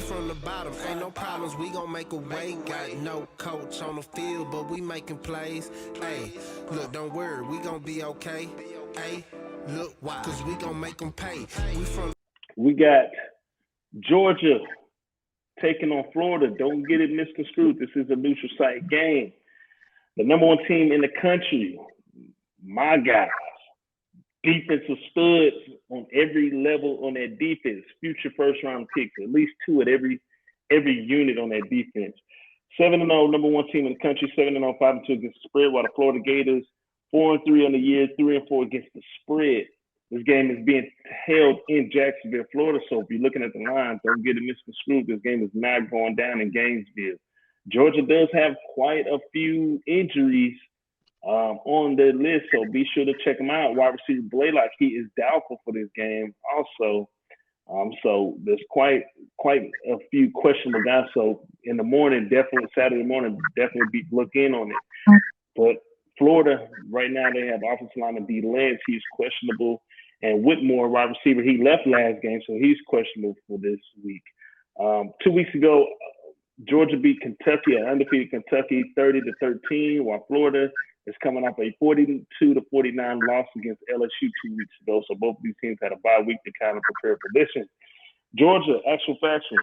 from the bottom, ain't no problems, we gon' make a way. Got no coach on the field, but we making plays. Hey, look, don't worry, we gon' be okay. Hey, look, why? Cause we gon' make them pay. We got Georgia taking on Florida. Don't get it misconstrued. This is a neutral site game. The number one team in the country, my guys, defensive studs on every level on that defense, future first round picks, at least two at every unit on that defense. 7-0, number one team in the country, 7-0, 5-2 against the spread, while the Florida Gators 4-3 on the year, 3-4 against the spread. This game is being held in Jacksonville, Florida. So if you're looking at the line, don't get it misconstrued. This game is not going down in Gainesville. Georgia does have quite a few injuries on their list, so be sure to check them out. Wide receiver Blaylock, he is doubtful for this game also. So there's quite a few questionable guys. So in the morning, definitely Saturday morning, definitely look in on it. But Florida, right now, they have offensive lineman D. Lance. He's questionable. And Whitmore, wide receiver, he left last game, so he's questionable for this week. 2 weeks ago, Georgia beat Kentucky, an undefeated Kentucky, 30-13, while Florida is coming off a 42-49 loss against LSU 2 weeks ago. So both of these teams had a bye week to kind of prepare for this one. Georgia, actual faction,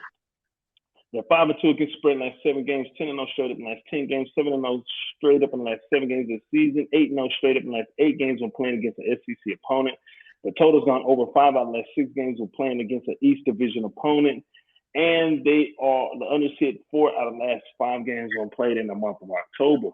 they're 5-2 against the spread in the last 7 games, 10-0 straight up in the last 10 games, 7-0 straight up in the last 7 games this season, 8-0 straight up in the last 8 games when playing against an SEC opponent. The total's gone over 5 out of the last 6 games when playing against an East Division opponent. And they are the unders hit 4 out of the last 5 games when played in the month of October.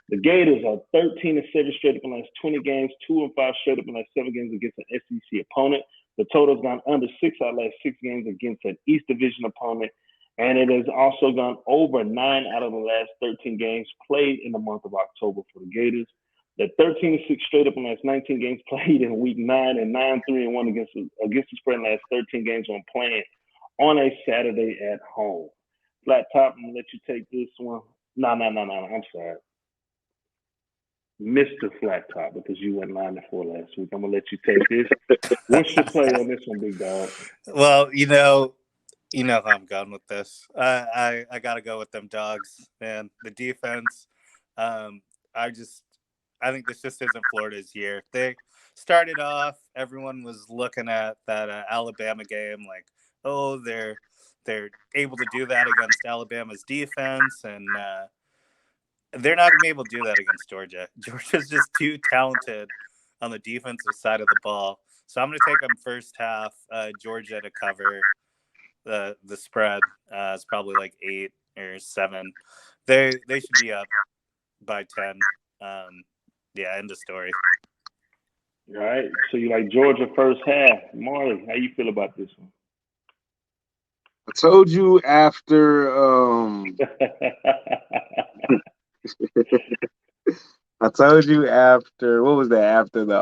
The Gators are 13-7 straight up in the last 20 games, 2-5 straight up in the last 7 games against an SEC opponent. The total's gone under 6 out of the last 6 games against an East Division opponent. And it has also gone over 9 out of the last 13 games played in the month of October for the Gators. They're 13-6 straight up in the last 19 games played in week 9 and 9-3-1 against the spread in the last 13 games when playing on a Saturday at home. Flat top, I'm going to let you take this one. No, I'm sorry. Mr. Flat Top, because you went 9-4 last week. I'm going to let you take this. What's your play on this one, big dog? Well, you know how I'm going with this. I got to go with them dogs, man. The defense, I think this just isn't Florida's year. They started off, everyone was looking at that Alabama game like, oh, they're able to do that against Alabama's defense, and they're not going to be able to do that against Georgia. Georgia's just too talented on the defensive side of the ball. So I'm going to take them first half, Georgia to cover the spread. It's probably like 8 or 7. They should be up by 10. Yeah, end of story. All right. So you like Georgia first half. Marley, how you feel about this one? I told you after I told you after what was that? After the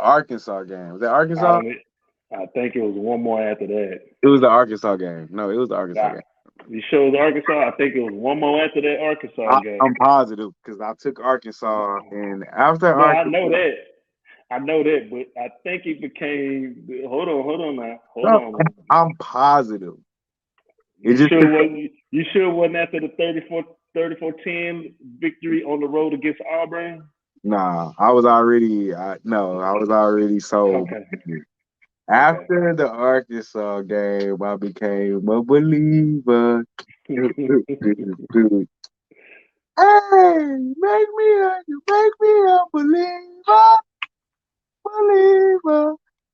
Arkansas game. Was that Arkansas? I think it was one more after that. It was the Arkansas game. No, it was the Arkansas game. You sure it was Arkansas? I think it was one more after that Arkansas game. I'm positive because I took Arkansas, and after Arkansas, I know that, but I think it became. Hold on now. Hold on. I'm positive. You sure it wasn't after the 34-10 victory on the road against Auburn? Nah, I was already sold. Okay. After the Arkansas game, I became a believer. Hey, make me a believer.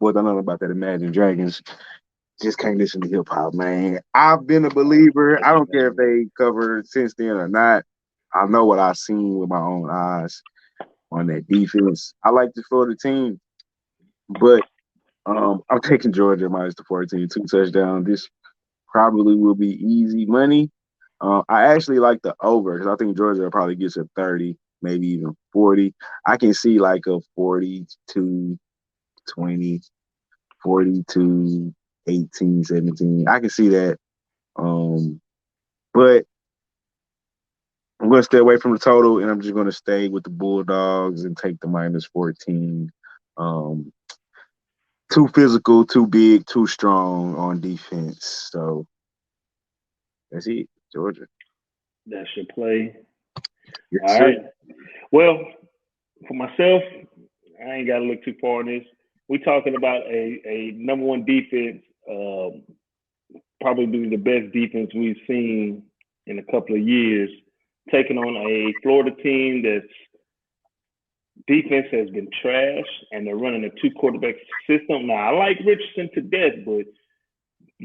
Boy, I don't know about that Imagine Dragons. Just can't listen to hip hop, man. I've been a believer. I don't care if they covered since then or not. I know what I've seen with my own eyes on that defense. I like the Florida team, but I'm taking Georgia minus the 14, 2 touchdowns. This probably will be easy money. I actually like the over because I think Georgia probably gets a 30, maybe even 40. I can see like a 42-20, 42-18, 17. I can see that. But I'm going to stay away from the total, and I'm just going to stay with the Bulldogs and take the minus 14. Too physical, too big, too strong on defense. So That's it. Georgia. That's your play. Yes, All sir. right. Well, for myself, I ain't got to look too far in this. We're talking about a number one defense, probably the best defense we've seen in a couple of years, taking on a Florida team that's defense has been trash, and they're running a two-quarterback system. Now, I like Richardson to death, but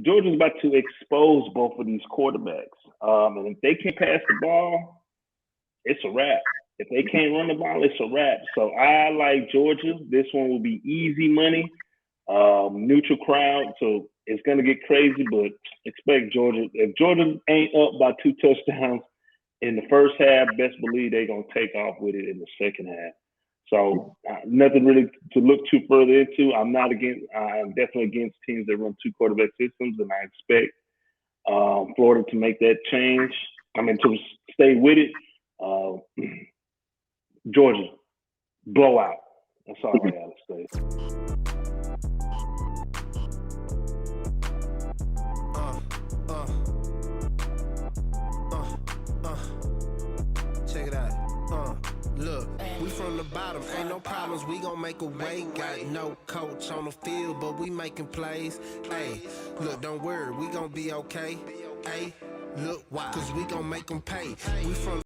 Georgia's about to expose both of these quarterbacks. And if they can't pass the ball, it's a wrap. If they can't run the ball, it's a wrap. So I like Georgia. This one will be easy money, neutral crowd. So it's going to get crazy, but expect Georgia. If Georgia ain't up by 2 touchdowns in the first half, best believe they're going to take off with it in the second half. So nothing really to look too further into. I'm definitely against teams that run 2 quarterback systems, and I expect Florida to make that change. To stay with it. Georgia, blowout. That's all I gotta say. Check it out. Look, we from the bottom, ain't no problems, we gon' make a way. Got no coach on the field, but we making plays. Hey, look, don't worry, we gon' be okay. Hey, look, why? Cause we gon' make them pay. We from